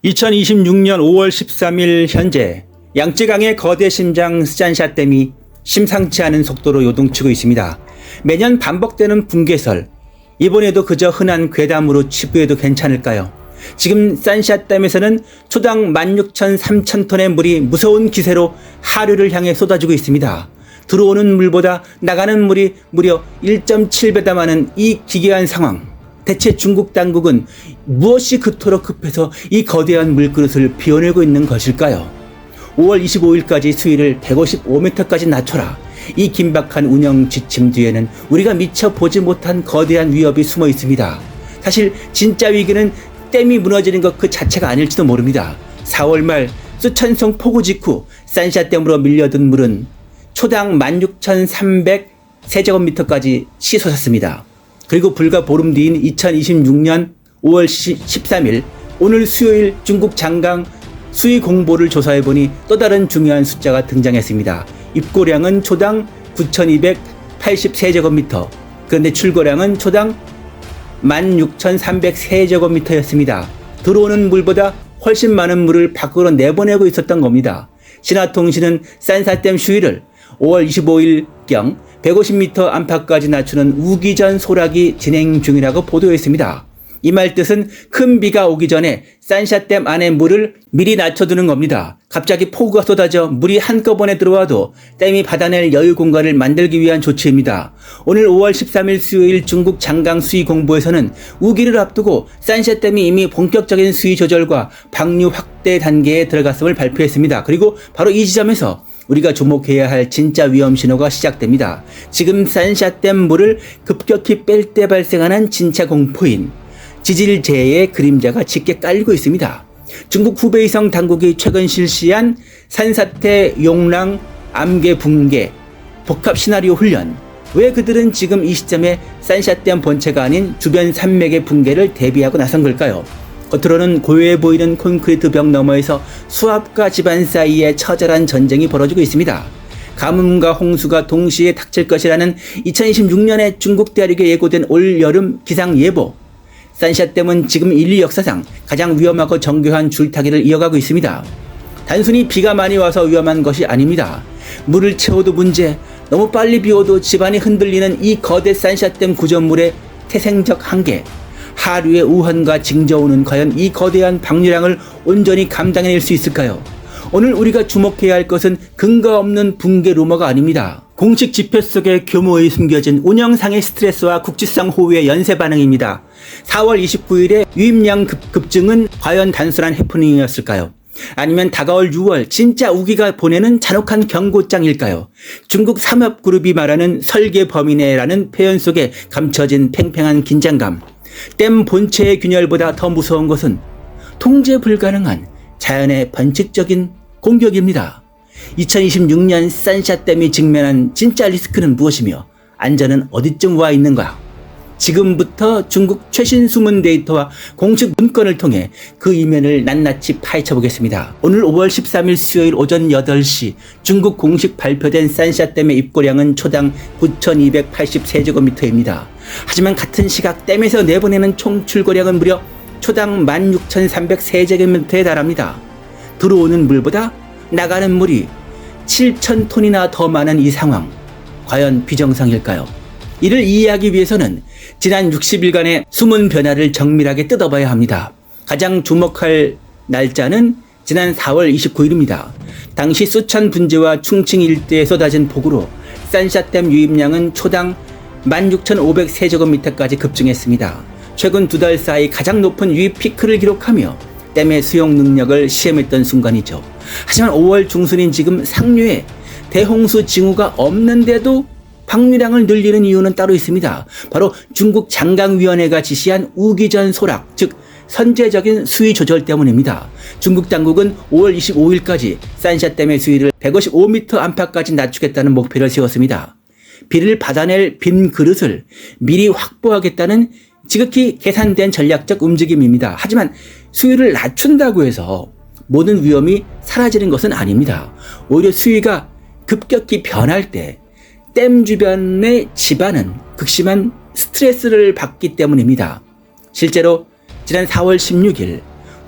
2026년 5월 13일 현재 양쯔강의 거대 심장 스잔샤댐이 심상치 않은 속도로 요동치고 있습니다. 매년 반복되는 붕괴설, 이번에도 그저 흔한 괴담으로 치부해도 괜찮을까요? 지금 산샤댐에서는 초당 16,000-3,000톤의 물이 무서운 기세로 하류를 향해 쏟아지고 있습니다. 들어오는 물보다 나가는 물이 무려 1.7배다 많은 이 기괴한 상황. 대체 중국 당국은 무엇이 그토록 급해서 이 거대한 물그릇을 비워내고 있는 것일까요? 5월 25일까지 수위를 155m까지 낮춰라. 이 긴박한 운영 지침 뒤에는 우리가 미처 보지 못한 거대한 위협이 숨어 있습니다. 사실 진짜 위기는 댐이 무너지는 것 그 자체가 아닐지도 모릅니다. 4월 말 쓰촨성 폭우 직후 산샤댐으로 밀려든 물은 초당 16,300세제곱미터까지 치솟았습니다. 그리고 불과 보름 뒤인 2026년 5월 13일 오늘 수요일 중국 장강 수위 공보를 조사해보니 또 다른 중요한 숫자가 등장했습니다. 입고량은 초당 9,280세제곱미터, 그런데 출고량은 초당 16,300세제곱미터였습니다. 들어오는 물보다 훨씬 많은 물을 밖으로 내보내고 있었던 겁니다. 신화통신은 산샤댐 수위를 5월 25일경 150m 안팎까지 낮추는 우기전 소락이 진행 중이라고 보도했습니다. 이 말 뜻은 큰 비가 오기 전에 산샤댐 안의 물을 미리 낮춰두는 겁니다. 갑자기 폭우가 쏟아져 물이 한꺼번에 들어와도 댐이 받아낼 여유 공간을 만들기 위한 조치입니다. 오늘 5월 13일 수요일 중국 장강 수위 공보에서는 우기를 앞두고 산샤댐이 이미 본격적인 수위 조절과 방류 확대 단계에 들어갔음을 발표했습니다. 그리고 바로 이 지점에서 우리가 주목해야 할 진짜 위험 신호가 시작됩니다. 지금 산샤댐 물을 급격히 뺄 때 발생하는 진짜 공포인 지질재해의 그림자가 짙게 깔리고 있습니다. 중국 후베이성 당국이 최근 실시한 산사태, 용랑, 암괴, 붕괴, 복합 시나리오 훈련. 왜 그들은 지금 이 시점에 산샤댐 본체가 아닌 주변 산맥의 붕괴를 대비하고 나선 걸까요? 겉으로는 고요해 보이는 콘크리트 벽 너머에서 수압과 지반 사이에 처절한 전쟁이 벌어지고 있습니다. 가뭄과 홍수가 동시에 닥칠 것이라는 2026년에 중국 대륙에 예고된 올 여름 기상 예보. 산샤댐은 지금 인류 역사상 가장 위험하고 정교한 줄타기를 이어가고 있습니다. 단순히 비가 많이 와서 위험한 것이 아닙니다. 물을 채워도 문제, 너무 빨리 비워도 집안이 흔들리는 이 거대 산샤댐 구조물의 태생적 한계. 하류의 우환과 징저우는 과연 이 거대한 방류량을 온전히 감당해낼 수 있을까요? 오늘 우리가 주목해야 할 것은 근거 없는 붕괴 루머가 아닙니다. 공식 지표 속에 규모에 숨겨진 운영상의 스트레스와 국지성 호우의 연쇄 반응입니다. 4월 29일에 유입량 급증은 과연 단순한 해프닝이었을까요? 아니면 다가올 6월 진짜 우기가 보내는 잔혹한 경고장일까요? 중국 삼협그룹이 말하는 설계 범위내라는 표현 속에 감춰진 팽팽한 긴장감. 댐 본체의 균열보다 더 무서운 것은 통제 불가능한 자연의 반칙적인 공격입니다. 2026년 산샤댐이 직면한 진짜 리스크는 무엇이며 안전은 어디쯤 와 있는가? 지금부터 중국 최신 수문 데이터와 공식 문건을 통해 그 이면을 낱낱이 파헤쳐 보겠습니다. 오늘 5월 13일 수요일 오전 8시 중국 공식 발표된 산샤댐의 입고량은 초당 9,280세제곱미터입니다. 하지만 같은 시각 댐에서 내보내는 총 출고량은 무려 초당 16,300세제곱미터에 달합니다. 들어오는 물보다 나가는 물이 7,000톤이나 더 많은 이 상황, 과연 비정상일까요? 이를 이해하기 위해서는 지난 60일간의 수문 변화를 정밀하게 뜯어봐야 합니다. 가장 주목할 날짜는 지난 4월 29일입니다. 당시 쓰촨 분지와 충칭 일대에 쏟아진 폭우로 산샤댐 유입량은 초당 16,500세제곱미터까지 급증했습니다. 최근 2달 사이 가장 높은 유입 피크를 기록하며 댐의 수용 능력을 시험했던 순간이죠. 하지만 5월 중순인 지금 상류에 대홍수 징후가 없는데도 방류량을 늘리는 이유는 따로 있습니다. 바로 중국 장강위원회가 지시한 우기전 소락, 즉 선제적인 수위 조절 때문입니다. 중국 당국은 5월 25일까지 산샤댐의 수위를 155m 안팎까지 낮추겠다는 목표를 세웠습니다. 비를 받아낼 빈 그릇을 미리 확보하겠다는 지극히 계산된 전략적 움직임입니다. 하지만 수위를 낮춘다고 해서 모든 위험이 사라지는 것은 아닙니다. 오히려 수위가 급격히 변할 때 댐 주변의 집안은 극심한 스트레스를 받기 때문입니다. 실제로 지난 4월 16일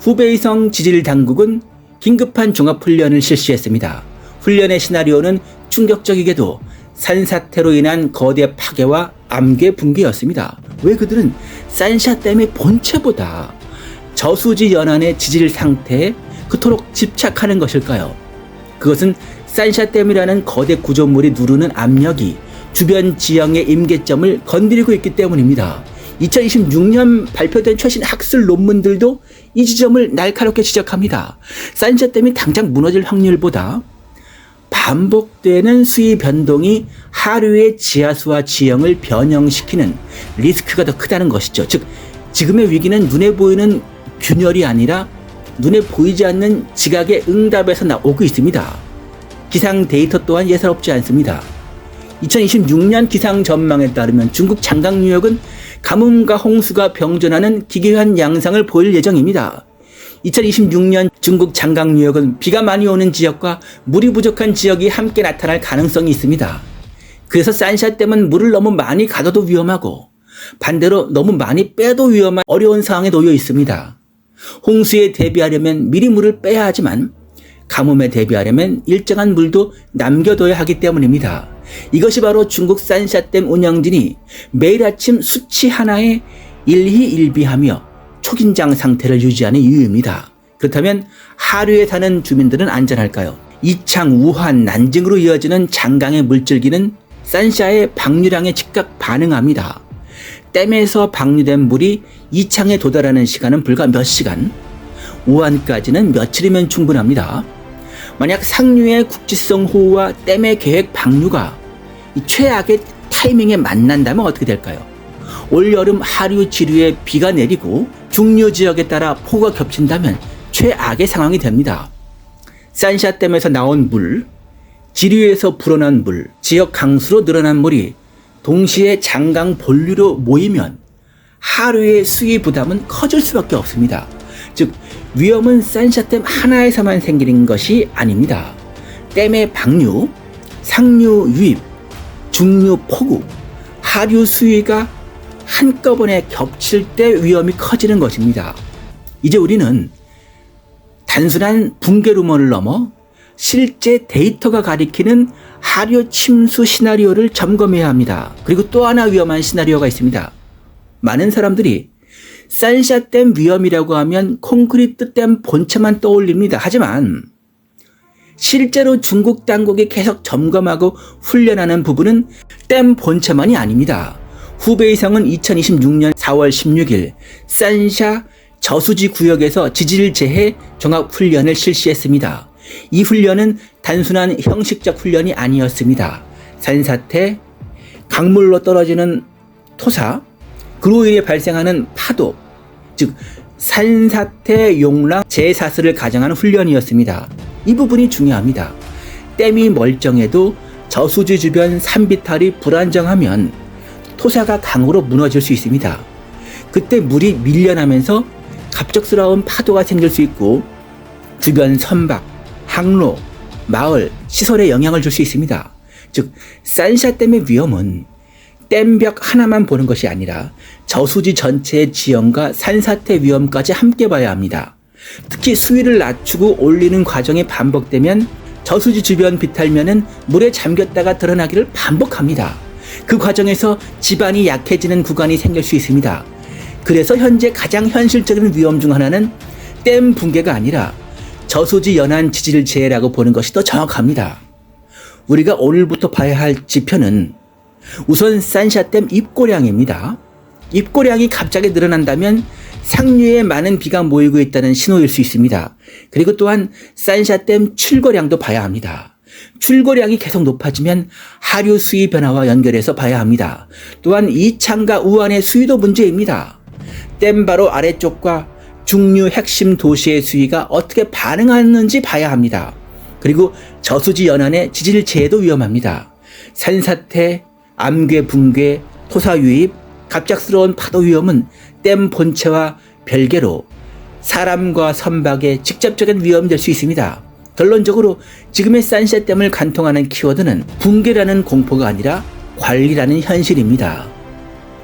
후베이성 지질당국은 긴급한 종합훈련을 실시했습니다. 훈련의 시나리오는 충격적이게도 산사태로 인한 거대 파괴와 암괴 붕괴였습니다. 왜 그들은 산샤댐의 본체보다 저수지 연안의 지질 상태에 그토록 집착하는 것일까요? 그것은 산샤댐이라는 거대 구조물이 누르는 압력이 주변 지형의 임계점을 건드리고 있기 때문입니다. 2026년 발표된 최신 학술 논문들도 이 지점을 날카롭게 지적합니다. 산샤댐이 당장 무너질 확률보다 반복되는 수위 변동이 하류의 지하수와 지형을 변형시키는 리스크가 더 크다는 것이죠. 즉, 지금의 위기는 눈에 보이는 균열이 아니라 눈에 보이지 않는 지각의 응답에서 나오고 있습니다. 기상 데이터 또한 예사롭지 않습니다. 2026년 기상 전망에 따르면 중국 장강유역은 가뭄과 홍수가 병존하는 기괴한 양상을 보일 예정입니다. 2026년 중국 장강유역은 비가 많이 오는 지역과 물이 부족한 지역이 함께 나타날 가능성이 있습니다. 그래서 산샤댐은 물을 너무 많이 가둬도 위험하고 반대로 너무 많이 빼도 위험한 어려운 상황에 놓여 있습니다. 홍수에 대비하려면 미리 물을 빼야 하지만 가뭄에 대비하려면 일정한 물도 남겨둬야 하기 때문입니다. 이것이 바로 중국 산샤댐 운영진이 매일 아침 수치 하나에 일희일비하며 초긴장 상태를 유지하는 이유입니다. 그렇다면 하류에 사는 주민들은 안전할까요? 이창, 우한, 난징으로 이어지는 장강의 물줄기는 산샤의 방류량에 즉각 반응합니다. 댐에서 방류된 물이 이창에 도달하는 시간은 불과 몇 시간, 우한까지는 며칠이면 충분합니다. 만약 상류의 국지성 호우와 댐의 계획 방류가 이 최악의 타이밍에 만난다면 어떻게 될까요? 올여름 하류 지류에 비가 내리고 중류 지역에 따라 폭우가 겹친다면 최악의 상황이 됩니다. 산샤댐에서 나온 물, 지류에서 불어난 물, 지역 강수로 늘어난 물이 동시에 장강 본류로 모이면 하류의 수위 부담은 커질 수밖에 없습니다. 즉, 위험은 산샤댐 하나에서만 생기는 것이 아닙니다. 댐의 방류, 상류 유입, 중류 폭우, 하류 수위가 한꺼번에 겹칠 때 위험이 커지는 것입니다. 이제 우리는 단순한 붕괴 루머를 넘어 실제 데이터가 가리키는 하류 침수 시나리오를 점검해야 합니다. 그리고 또 하나 위험한 시나리오가 있습니다. 많은 사람들이 산샤댐 위험이라고 하면 콘크리트 댐 본체만 떠올립니다. 하지만 실제로 중국 당국이 계속 점검하고 훈련하는 부분은 댐 본체만이 아닙니다. 후베이성은 2026년 4월 16일 산샤 저수지 구역에서 지질 재해 종합훈련을 실시했습니다. 이 훈련은 단순한 형식적 훈련이 아니었습니다. 산사태, 강물로 떨어지는 토사, 그로 인해 발생하는 파도, 즉 산사태 용락 재사슬을 가정하는 훈련이었습니다. 이 부분이 중요합니다. 댐이 멀쩡해도 저수지 주변 산비탈이 불안정하면 토사가 강으로 무너질 수 있습니다. 그때 물이 밀려나면서 갑작스러운 파도가 생길 수 있고 주변 선박, 항로, 마을, 시설에 영향을 줄 수 있습니다. 즉, 산샤댐의 위험은 댐벽 하나만 보는 것이 아니라 저수지 전체의 지형과 산사태 위험까지 함께 봐야 합니다. 특히 수위를 낮추고 올리는 과정이 반복되면 저수지 주변 비탈면은 물에 잠겼다가 드러나기를 반복합니다. 그 과정에서 지반이 약해지는 구간이 생길 수 있습니다. 그래서 현재 가장 현실적인 위험 중 하나는 댐 붕괴가 아니라 저수지 연안 지질 재해라고 보는 것이 더 정확합니다. 우리가 오늘부터 봐야 할 지표는 우선 산샤댐 입고량입니다. 입고량이 갑자기 늘어난다면 상류에 많은 비가 모이고 있다는 신호일 수 있습니다. 그리고 또한 산샤댐 출고량도 봐야 합니다. 출고량이 계속 높아지면 하류 수위 변화와 연결해서 봐야 합니다. 또한 이창과 우한의 수위도 문제입니다. 댐 바로 아래쪽과 중류 핵심 도시의 수위가 어떻게 반응하는지 봐야 합니다. 그리고 저수지 연안의 지질 재해도 위험합니다. 산사태, 암괴 붕괴, 토사 유입, 갑작스러운 파도 위험은 댐 본체와 별개로 사람과 선박에 직접적인 위험이 될 수 있습니다. 결론적으로 지금의 산샤댐을 관통하는 키워드는 붕괴라는 공포가 아니라 관리라는 현실입니다.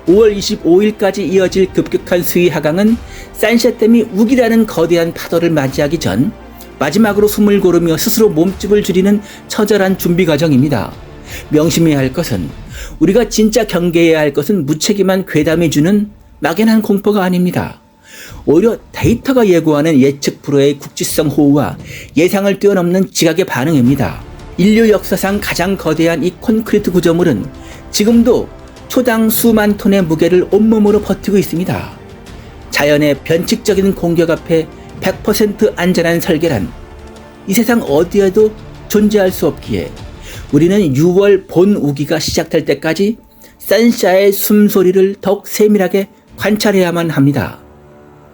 5월 25일까지 이어질 급격한 수위 하강은 산샤댐이 우기라는 거대한 파도를 맞이하기 전 마지막으로 숨을 고르며 스스로 몸집을 줄이는 처절한 준비 과정입니다. 명심해야 할 것은, 우리가 진짜 경계해야 할 것은 무책임한 괴담이 주는 막연한 공포가 아닙니다. 오히려 데이터가 예고하는 예측 불허의 국지성 호우와 예상을 뛰어넘는 지각의 반응입니다. 인류 역사상 가장 거대한 이 콘크리트 구조물은 지금도 초당 수만 톤의 무게를 온몸으로 버티고 있습니다. 자연의 변칙적인 공격 앞에 100% 안전한 설계란 이 세상 어디에도 존재할 수 없기에 우리는 6월 본 우기가 시작될 때까지 산샤의 숨소리를 더욱 세밀하게 관찰해야만 합니다.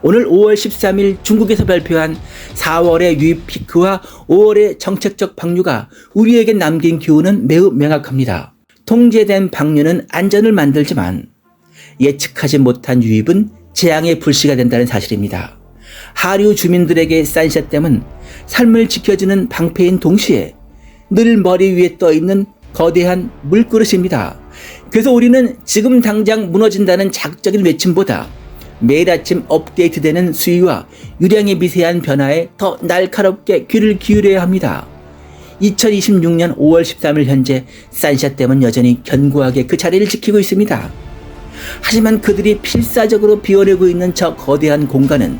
오늘 5월 13일 중국에서 발표한 4월의 유입 피크와 5월의 정책적 방류가 우리에게 남긴 교훈은 매우 명확합니다. 통제된 방류는 안전을 만들지만 예측하지 못한 유입은 재앙의 불씨가 된다는 사실입니다. 하류 주민들에게 산샤댐은 삶을 지켜주는 방패인 동시에 늘 머리 위에 떠있는 거대한 물그릇입니다. 그래서 우리는 지금 당장 무너진다는 자극적인 외침보다 매일 아침 업데이트되는 수위와 유량의 미세한 변화에 더 날카롭게 귀를 기울여야 합니다. 2026년 5월 13일 현재 산샤댐은 여전히 견고하게 그 자리를 지키고 있습니다. 하지만 그들이 필사적으로 비워내고 있는 저 거대한 공간은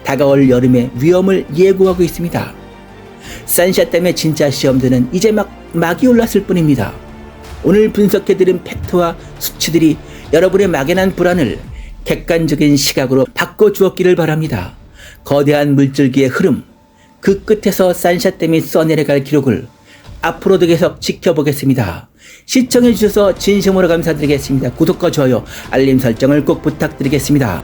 다가올 여름의 위험을 예고하고 있습니다. 산샤댐의 진짜 시험들은 이제 막이 올랐을 뿐입니다. 오늘 분석해드린 팩트와 수치들이 여러분의 막연한 불안을 객관적인 시각으로 바꿔주었기를 바랍니다. 거대한 물줄기의 흐름, 그 끝에서 산샤댐이 써내려갈 기록을 앞으로도 계속 지켜보겠습니다. 시청해주셔서 진심으로 감사드리겠습니다. 구독과 좋아요, 알림 설정을 꼭 부탁드리겠습니다.